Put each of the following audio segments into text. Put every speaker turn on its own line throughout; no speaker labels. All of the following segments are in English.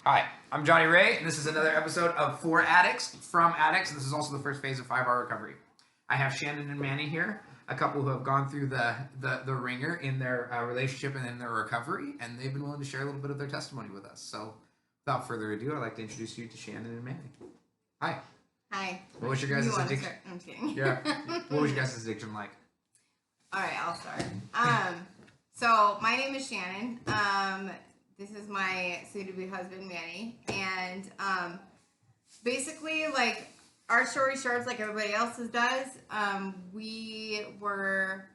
Hi, I'm Johnny Ray, and this is another episode of For Addicts, From Addicts, and this is also the first phase of 5-Hour Recovery. I have Shannon and Manny here, a couple who have gone through the ringer in their relationship and in their recovery, and they've been willing to share a little bit of their testimony with us. So, without further ado, I'd like to introduce you to Shannon and Manny. Hi.
Hi.
What was your guys' addiction?
I'm kidding.
Yeah. What was your guys' addiction like?
All right, I'll start. So my name is Shannon. This is my soon-to-be husband, Manny, and basically, like, our story starts like everybody else's does. We were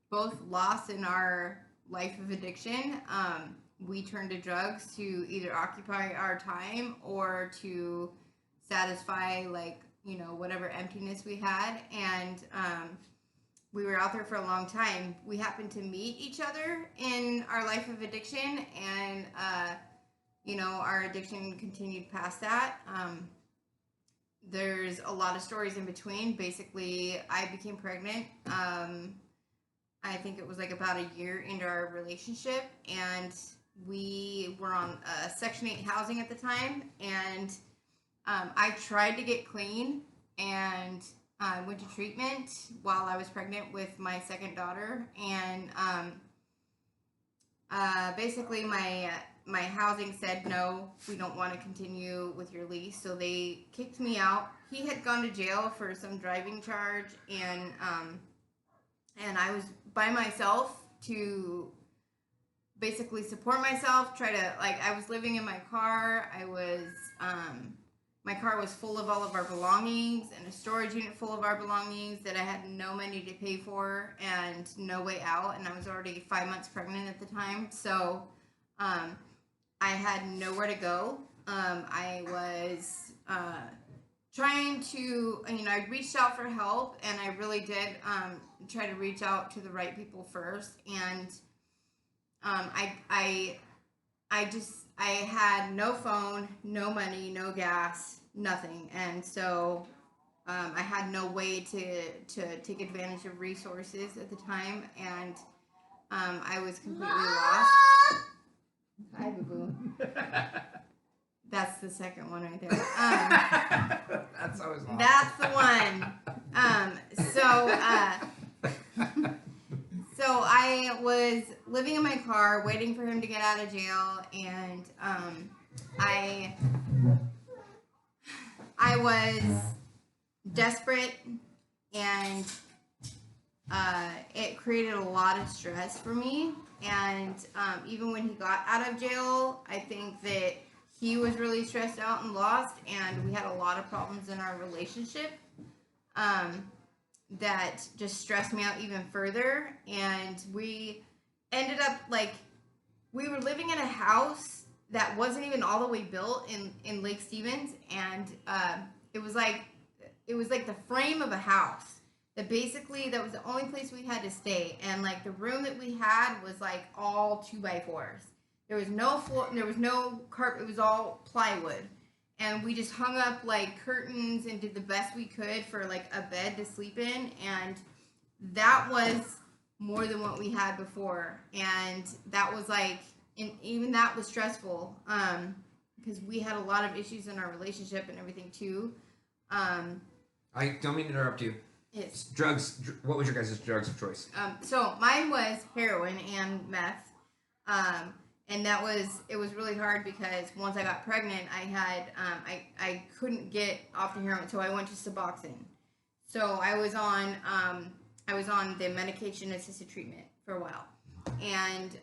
both lost in our life of addiction. We turned to drugs to either occupy our time or to satisfy, like, you know, whatever emptiness we had, and we were out there for a long time. We happened to meet each other in our life of addiction, and you know, our addiction continued past that. There's a lot of stories in between. Basically, I became pregnant. I think it was like about a year into our relationship, and we were on Section 8 housing at the time, and I tried to get clean, and I went to treatment while I was pregnant with my second daughter, and basically my housing said, no, we don't want to continue with your lease, so they kicked me out. He had gone to jail for some driving charge, and I was by myself to basically support myself, try to, like, I was living in my car. My car was full of all of our belongings and a storage unit full of our belongings that I had no money to pay for and no way out. And I was already 5 months pregnant at the time. So I had nowhere to go. I was trying to, you know, I reached out for help, and I really did try to reach out to the right people first. And I had no phone, no money, no gas, nothing. And so I had no way to take advantage of resources at the time. And I was completely lost. Hi, boo-boo. That's the second one right there.
That's always awesome.
That's the one. So I was living in my car, waiting for him to get out of jail, and I was desperate, and it created a lot of stress for me. And even when he got out of jail, I think that he was really stressed out and lost, and we had a lot of problems in our relationship that just stressed me out even further. And we ended up, like, we were living in a house that wasn't even all the way built in Lake Stevens, and it was like the frame of a house that basically, that was the only place we had to stay. And like the room that we had was like all 2x4s. There was no floor, there was no carpet, it was all plywood. And we just hung up like curtains and did the best we could for like a bed to sleep in. And that was more than what we had before. And that was like, and even that was stressful because we had a lot of issues in our relationship and everything too.
I don't mean to interrupt you.
It's
Drugs. What was your guys' drugs of choice?
So mine was heroin and meth. And it was really hard because once I got pregnant, I couldn't get off the heroin, so I went to Suboxone. So I was on the medication assisted treatment for a while, and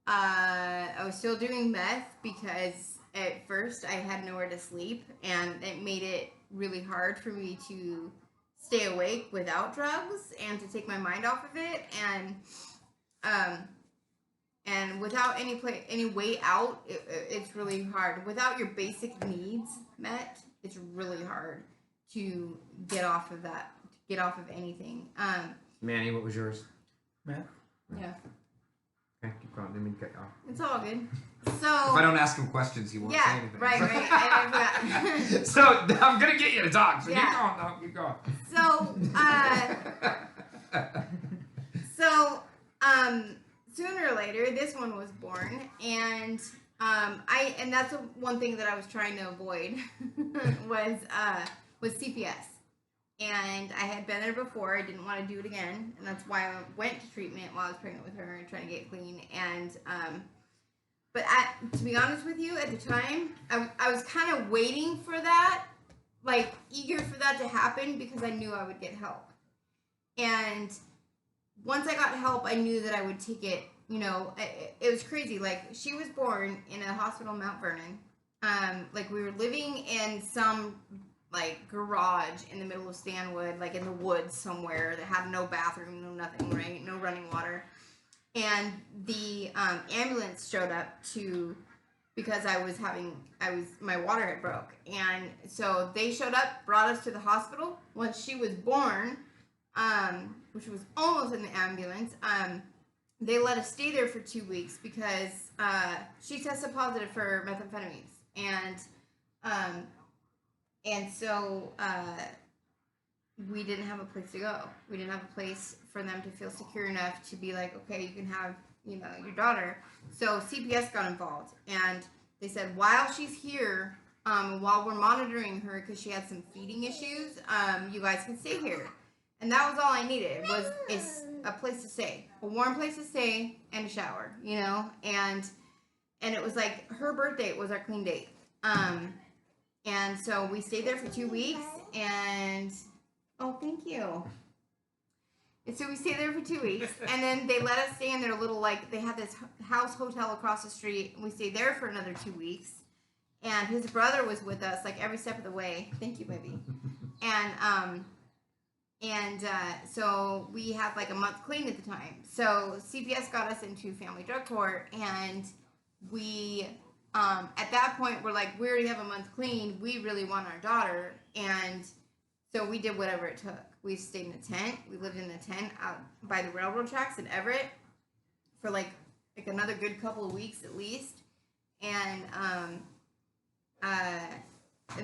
I was still doing meth because at first I had nowhere to sleep, and it made it really hard for me to stay awake without drugs and to take my mind off of it, and without any way out, it's really hard. Without your basic needs met, it's really hard to get off of that, to get off of anything.
Manny, what was yours?
Matt?
Yeah.
Okay, keep going. Didn't mean to cut you off.
It's all good. So
if I don't ask him questions, he won't say anything.
Right. I forgot.
So I'm gonna get you to talk. So
Yeah.
keep going.
sooner or later, this one was born, and and that's one thing that I was trying to avoid was CPS. And I had been there before. I didn't want to do it again, and that's why I went to treatment while I was pregnant with her and trying to get clean. And but to be honest with you, at the time, I was kind of waiting for that, like eager for that to happen because I knew I would get help. And once I got help, I knew that I would take it. It was crazy. Like, she was born in a hospital in Mount Vernon. Like, we were living in some like garage in the middle of Stanwood, like in the woods somewhere that had no bathroom, no nothing, right? No running water. And the ambulance showed up because my water had broke. And so they showed up, brought us to the hospital. Once she was born, which was almost in the ambulance, they let us stay there for 2 weeks because she tested positive for methamphetamines. And so we didn't have a place to go. We didn't have a place for them to feel secure enough to be like, okay, you can have, your daughter. So CPS got involved, and they said, while she's here, while we're monitoring her because she had some feeding issues, you guys can stay here. And that was all I needed was a place to stay, a warm place to stay, and a shower, and it was like her birthday was our clean date. And so we stayed there for 2 weeks, and oh, thank you. And so we stayed there for 2 weeks, and then they let us stay in their little, like, they had this house hotel across the street, and we stayed there for another 2 weeks. And his brother was with us, like, every step of the way. Thank you, baby. And so we had like a month clean at the time. So CPS got us into family drug court, and we at that point we're like, we already have a month clean. We really want our daughter, and so we did whatever it took. We stayed in a tent. We lived in a tent out by the railroad tracks in Everett for like another good couple of weeks at least, and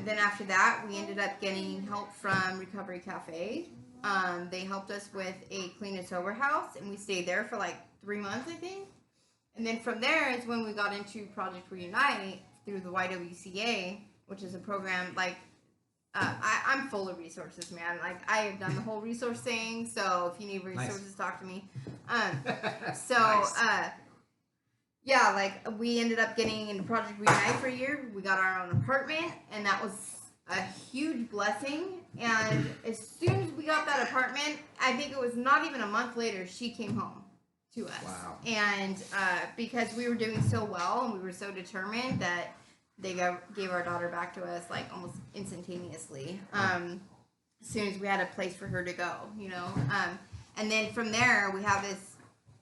then after that we ended up getting help from Recovery Cafe. They helped us with a clean and sober house, and we stayed there for like 3 months, I think. And then from there is when we got into Project Reunite through the YWCA, which is a program like, I'm full of resources, man. Like, I have done the whole resource thing, so if you need resources, nice. Talk to me. Nice. Yeah, like, we ended up getting into Project Reunite for a year. We got our own apartment, and that was a huge blessing. And as soon as we got that apartment, I think it was not even a month later, she came home to us. Wow. And because we were doing so well and we were so determined that they gave our daughter back to us like almost instantaneously, as soon as we had a place for her to go, and then from there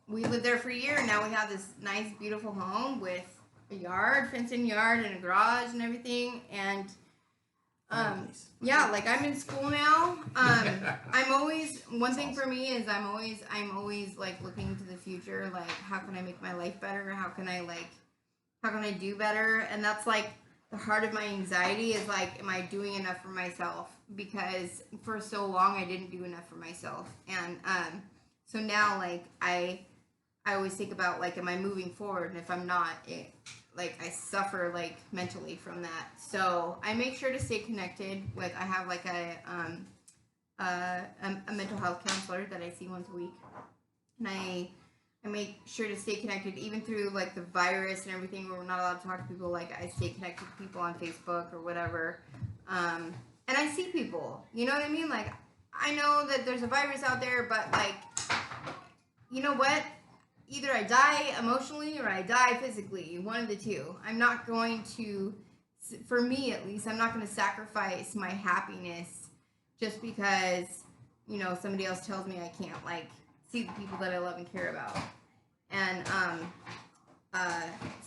we lived there for a year, and now we have this nice beautiful home with a yard, fenced-in yard, and a garage and everything. And yeah, like, I'm in school now. I'm always, one thing for me is I'm always like looking to the future, like, how can I make my life better? How can I do better? And that's like the heart of my anxiety is like, am I doing enough for myself? Because for so long I didn't do enough for myself. And so now, like, I always think about, like, am I moving forward? And if I'm not, like, I suffer, like, mentally from that. So I make sure to stay connected with, I have like a mental health counselor that I see once a week, and I make sure to stay connected even through like the virus and everything where we're not allowed to talk to people. Like, I stay connected to people on Facebook or whatever, and I see people, you know what I mean? Like, I know that there's a virus out there, but, like, you know what? Either I die emotionally or I die physically, one of the two. I'm not going to, for me at least, I'm not going to sacrifice my happiness just because, somebody else tells me I can't, like, see the people that I love and care about. And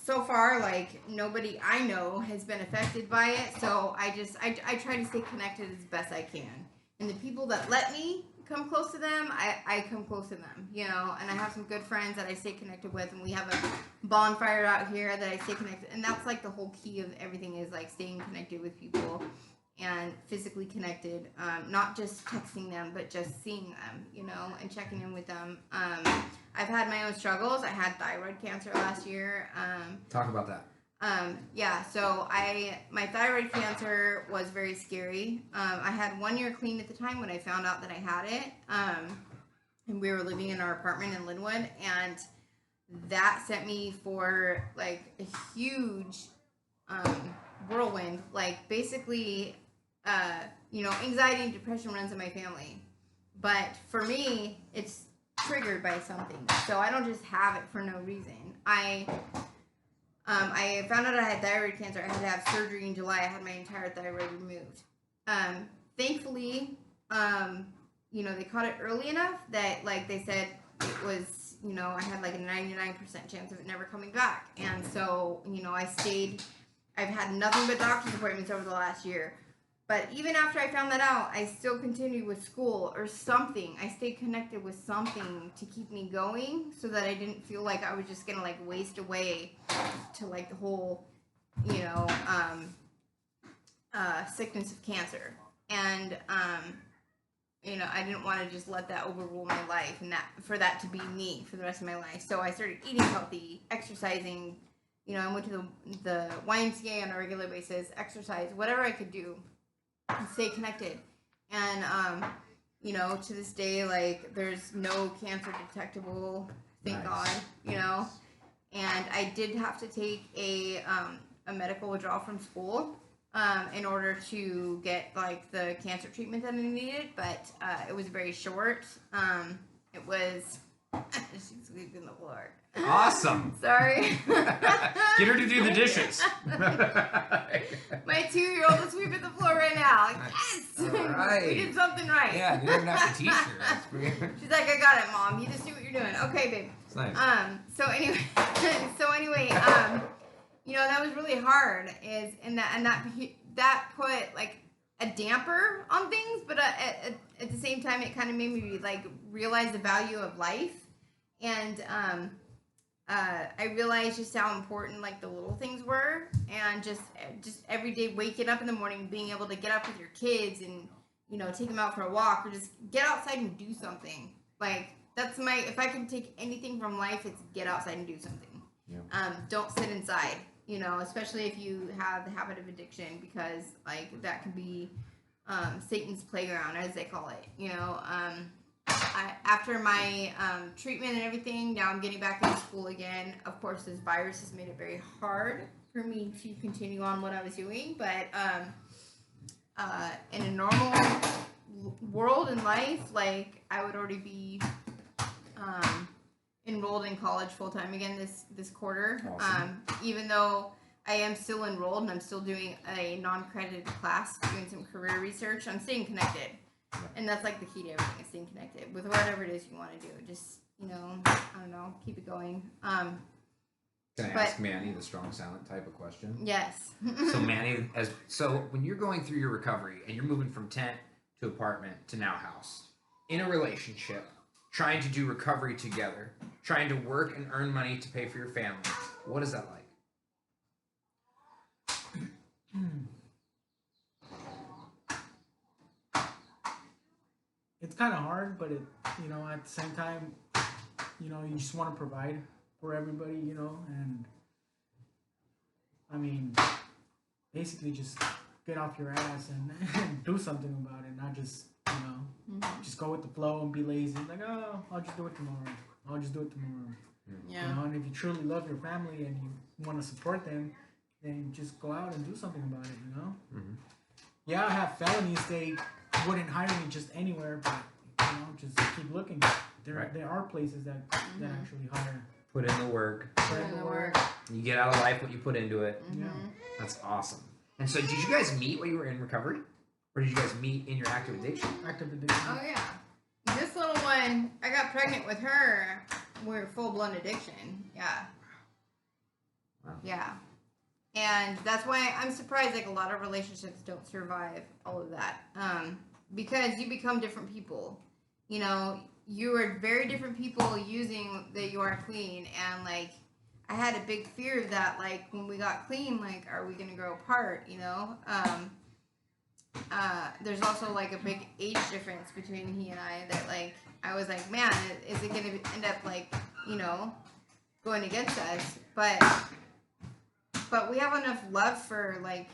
so far, like, nobody I know has been affected by it, so I try to stay connected as best I can. And the people that let me come close to them, I come close to them, and I have some good friends that I stay connected with, and we have a bonfire out here that I stay connected, and that's like the whole key of everything is like staying connected with people. and physically connected, not just texting them, but just seeing them, you know, and checking in with them. I've had my own struggles. I had thyroid cancer last year.
Talk about that.
Yeah, so my thyroid cancer was very scary. I had 1 year clean at the time when I found out that I had it. And we were living in our apartment in Linwood, and that sent me for like a huge whirlwind. Like basically, you know, anxiety and depression runs in my family. But for me, it's triggered by something. So I don't just have it for no reason. I found out I had thyroid cancer. I had to have surgery in July. I had my entire thyroid removed. Thankfully, you know, they caught it early enough that, like, they said it was, you know, I had like a 99% chance of it never coming back. And so, you know, I've had nothing but doctor's appointments over the last year. But even after I found that out, I still continued with school or something. I stayed connected with something to keep me going so that I didn't feel like I was just going to, like, waste away to, like, the whole, you know, sickness of cancer. And, you know, I didn't want to just let that overrule my life and for that to be me for the rest of my life. So I started eating healthy, exercising. You know, I went to the YMCA on a regular basis, exercise, whatever I could do, and stay connected. And, you know, to this day, like, there's no cancer detectable, thank God, you know. And I did have to take a medical withdrawal from school in order to get, like, the cancer treatment that I needed, but it was very short. It was... She's sweeping the floor.
Awesome.
Sorry.
Get her to do the dishes.
My 2-year-old is sweeping the floor right now. Yes!
All right.
We did something right.
Yeah, you don't even have to teach her. That's great.
She's like, I got it, Mom. You just do what you're doing. Okay, babe.
It's nice.
So anyway, you know, that was really hard. That put like a damper on things, but at the same time, it kind of made me like realize the value of life, and I realized just how important like the little things were, and just every day waking up in the morning, being able to get up with your kids and, you know, take them out for a walk or just get outside and do something. Like, that's if I can take anything from life, it's get outside and do something. Yeah. Don't sit inside, you know, especially if you have the habit of addiction, because like that can be Satan's playground, as they call it, you know. After my treatment and everything, now I'm getting back into school again. Of course, this virus has made it very hard for me to continue on what I was doing, but in a normal world in life, like, I would already be enrolled in college full-time again this quarter. Awesome. Even though I am still enrolled and I'm still doing a non-credited class, doing some career research, I'm staying connected. And that's like the key to everything, is staying connected with whatever it is you want to do. Just, you know, I don't know, keep it going.
Can I ask Manny the strong silent type of question?
Yes.
So Manny, so when you're going through your recovery and you're moving from tent to apartment to now house, in a relationship, trying to do recovery together, trying to work and earn money to pay for your family, what is that like?
It's kind of hard, but you know, at the same time, you know, you just want to provide for everybody, you know, and I mean, basically just get off your ass and do something about it, not just, you know, just go with the flow and be lazy. Like, oh, I'll just do it tomorrow. I'll just do it tomorrow. Yeah. You know, and if you truly love your family and you want to support them, then just go out and do something about it, you know? Mm-hmm. Yeah, I have felonies. They wouldn't hire me just anywhere, but, you know, just keep looking. There are places that actually hire.
Put in the work.
Put in the work.
You get out of life what you put into it.
Mm-hmm.
Yeah.
That's awesome. And so, did you guys meet while you were in recovery? Or did you guys meet in your active addiction?
Active addiction.
Oh, yeah. This little one, I got pregnant with her. We're full-blown addiction. Yeah.
Wow.
Yeah. And that's why I'm surprised, like, a lot of relationships don't survive all of that. Because you become different people. You know, you are very different people using that you are clean. And, like, I had a big fear of that. Like, when we got clean, like, are we going to grow apart, you know? there's also like a big age difference between he and I that like I was like, man, is it gonna end up like, you know, going against us? But we have enough love for like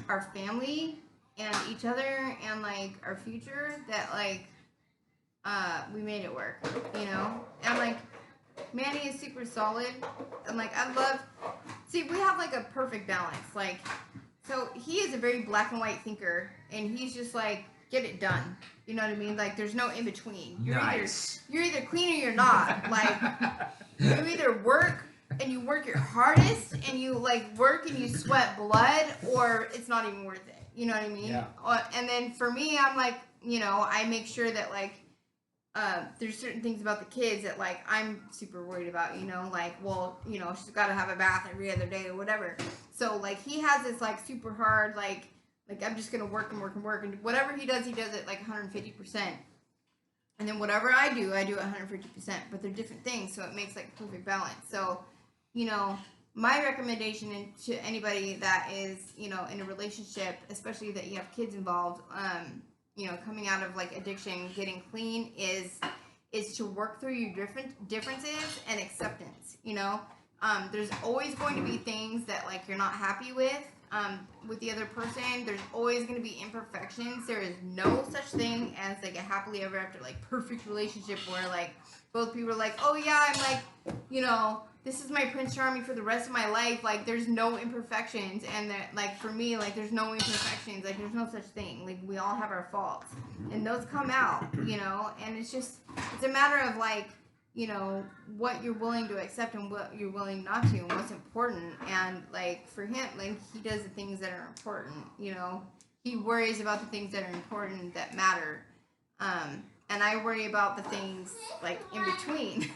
our family and each other and like our future that like we made it work, you know? And like Manny is super solid and like I love see we have like a perfect balance. Like so he is a very black and white thinker and he's just like get it done. You know what I mean? Like there's no in between. You're either clean or you're not. Like you either work and you work your hardest and you like work and you sweat blood or it's not even worth it. You know what I mean?
Yeah.
And then for me, I'm like, you know, I make sure that like there's certain things about the kids that like I'm super worried about, you know, like, well, you know, she's got to have a bath every other day or whatever. So like he has this like super hard like I'm just gonna work and whatever he does it like 150%. And then whatever I do it 150%. But they're different things, so it makes like perfect balance. So, you know, my recommendation to anybody that is, you know, in a relationship, especially that you have kids involved, you know, coming out of like addiction, getting clean is to work through your differences and acceptance. You know, there's always going to be things that like you're not happy with the other person. There's always going to be imperfections. There is no such thing as like a happily ever after like perfect relationship where like both people are like, oh yeah, I'm like, you know, this is my Prince Charming for the rest of my life. Like there's no imperfections, and that like for me like there's no imperfections. Like there's no such thing. Like we all have our faults, and those come out, you know. And it's a matter of like, you know, what you're willing to accept and what you're willing not to, and what's important. And like for him, like he does the things that are important. You know, he worries about the things that are important that matter. And I worry about the things like in between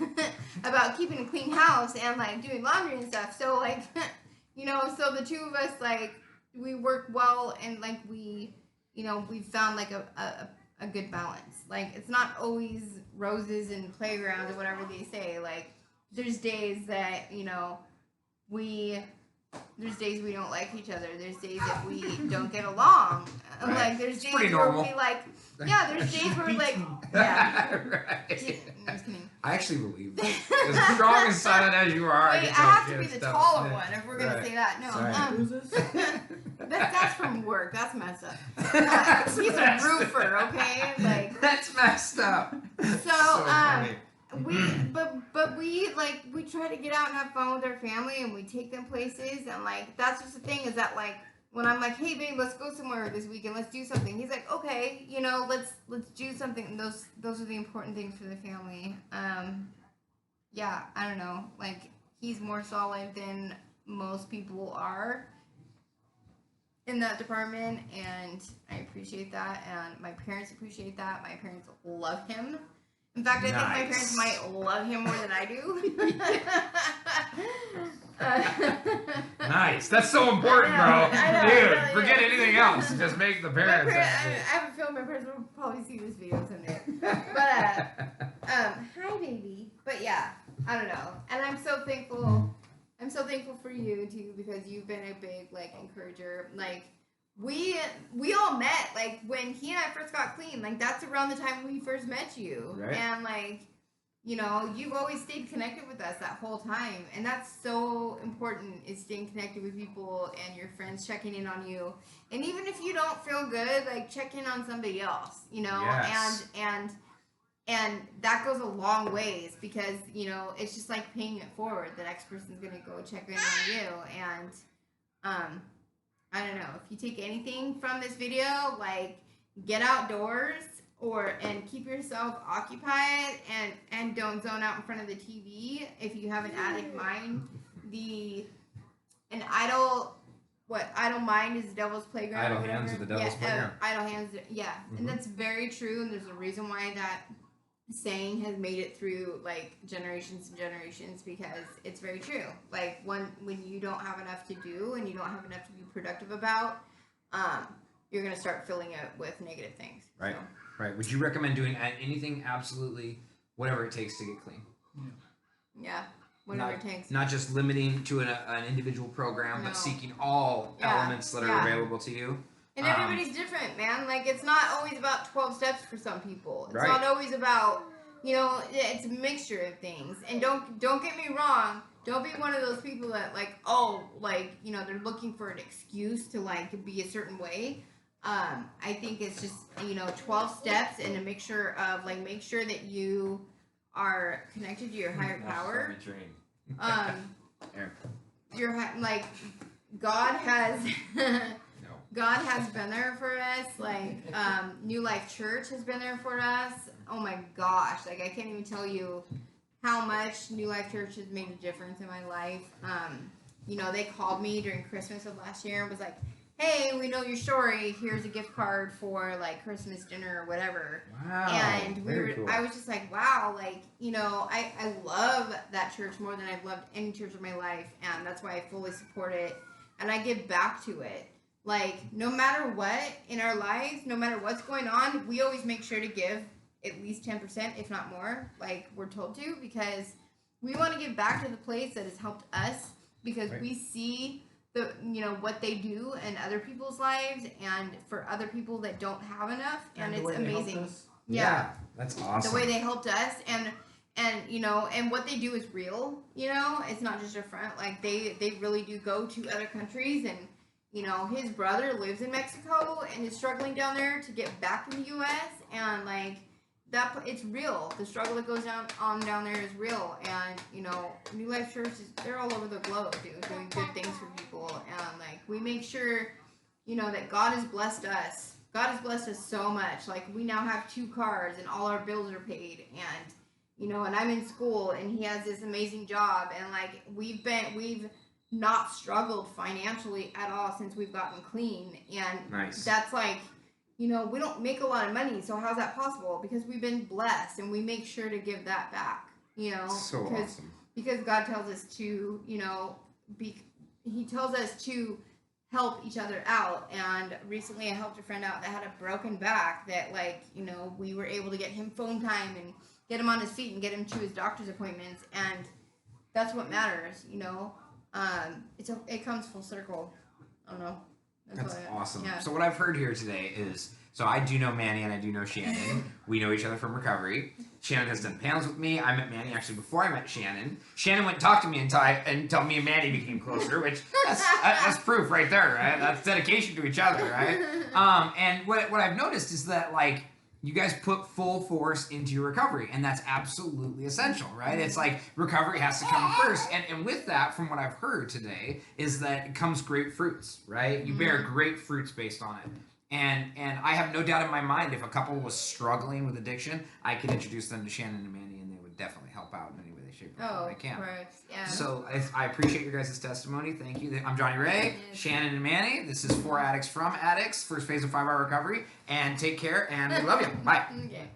about keeping a clean house and like doing laundry and stuff. So like, you know, so the two of us like we work well and like we, you know, we've found like a good balance. Like it's not always roses and playgrounds or whatever they say. Like there's days that, you know, there's days we don't like each other. There's days that we don't get along.
Right.
Like there's days
pretty
where
normal.
we like, yeah, there's days where like, yeah.
Right.
I'm just kidding.
I actually believe that. As strong and silent as you are,
Wait, I have to be the taller one if we're gonna say that. No,
Who's this?
that's from work. That's messed up. He's a roofer, okay? Like
that's messed up.
so
funny.
we try to get out and have fun with our family, and we take them places, and like that's just the thing is that like when I'm like, hey babe, let's go somewhere this weekend, let's do something. He's like, okay, you know, let's do something. And those are the important things for the family. Yeah, I don't know. Like he's more solid than most people are in that department, and I appreciate that, and my parents appreciate that. My parents love him. In fact, I think my parents might love him more than I do.
Nice. That's so important, bro.
I know,
Dude,
really
forget
is.
anything else. Just make the parents
I
happy.
have a feeling my parents will probably see this video someday. But hi baby. But yeah, I don't know. And I'm so thankful. I'm so thankful for you too, because you've been a big like encourager. Like we all met like when he and I first got clean. Like that's around the time we first met you.
Right.
And like, you know, you've always stayed connected with us that whole time, and that's so important, is staying connected with people and your friends checking in on you. And even if you don't feel good, like check in on somebody else, you know.
Yes.
And that goes a long ways, because, you know, it's just like paying it forward. The next person's gonna go check in on you. And I don't know, if you take anything from this video, like get outdoors and keep yourself occupied, and don't zone out in front of the TV. If you have an addict mind, idle mind is the devil's playground.
Idle hands are the devil's playground.
Idle hands, yeah. And that's very true, and there's a reason why that saying has made it through like generations and generations, because it's very true. Like when you don't have enough to do and you don't have enough to be productive about, you're gonna start filling it with negative things.
Right.
So.
Right. Would you recommend doing anything, absolutely, whatever it takes to get clean?
Yeah. Whatever it takes.
Not just limiting to an individual program, but seeking all elements that are available to you.
And everybody's different, man. Like, it's not always about 12 steps for some people. It's
Right.
not always about, you know, it's a mixture of things. And don't get me wrong. Don't be one of those people that, like, oh, like, you know, they're looking for an excuse to, like, be a certain way. I think it's just, you know, 12 steps and a mixture of, like, make sure that you are connected to your higher power. Your, like, God has... God has been there for us. Like, New Life Church has been there for us. Oh my gosh. Like, I can't even tell you how much New Life Church has made a difference in my life. You know, they called me during Christmas of last year and was like, hey, we know your story. Here's a gift card for, like, Christmas dinner or whatever.
Wow.
And
Cool.
I was just like, wow, like, you know, I love that church more than I've loved any church in my life. And that's why I fully support it. And I give back to it. Like, no matter what in our lives, no matter what's going on, we always make sure to give at least 10%, if not more, like we're told to, because we want to give back to the place that has helped us, because we see the, you know, what they do in other people's lives and for other people that don't have enough, and it's amazing.
Yeah, that's awesome.
The way they helped us, and you know, and what they do is real, you know, it's not just a front. Like, they really do go to other countries, and you know, his brother lives in Mexico and is struggling down there to get back in the U.S. And, like, that, it's real. The struggle that goes on down there is real. And, you know, New Life Church, they're all over the globe, dude, doing good things for people. And, like, we make sure, you know, that God has blessed us. God has blessed us so much. Like, we now have 2 cars and all our bills are paid. And, you know, and I'm in school and he has this amazing job. And, like, we've not struggled financially at all since we've gotten clean. And that's like, you know, we don't make a lot of money, so how's that possible? Because we've been blessed and we make sure to give that back, you know.
So awesome.
Because God tells us to, you know, he tells us to help each other out. And recently I helped a friend out that had a broken back that, like, you know, we were able to get him phone time and get him on his feet and get him to his doctor's appointments. And that's what matters, you know. It comes full circle. I don't know.
That's awesome.
Yeah.
So what I've heard here today is, so I do know Manny and I do know Shannon. We know each other from recovery. Shannon has done panels with me. I met Manny actually before I met Shannon. Shannon went and talked to me until me and Manny became closer, which that's proof right there, right? That's dedication to each other, right? And what I've noticed is that, like, you guys put full force into your recovery, and that's absolutely essential, right? It's like recovery has to come first. And with that, from what I've heard today, is that it comes great fruits, right? You bear great fruits based on it. And I have no doubt in my mind, if a couple was struggling with addiction, I could introduce them to Shannon and Manny, and they would definitely help out in any way, shape, or form I can.
Of course. Yeah.
So I appreciate your guys' testimony. Thank you. I'm Johnny Ray, Shannon and Manny. This is 4 Addicts from Addicts, first phase of 5-hour recovery. And take care, and we love you. Bye.
Okay.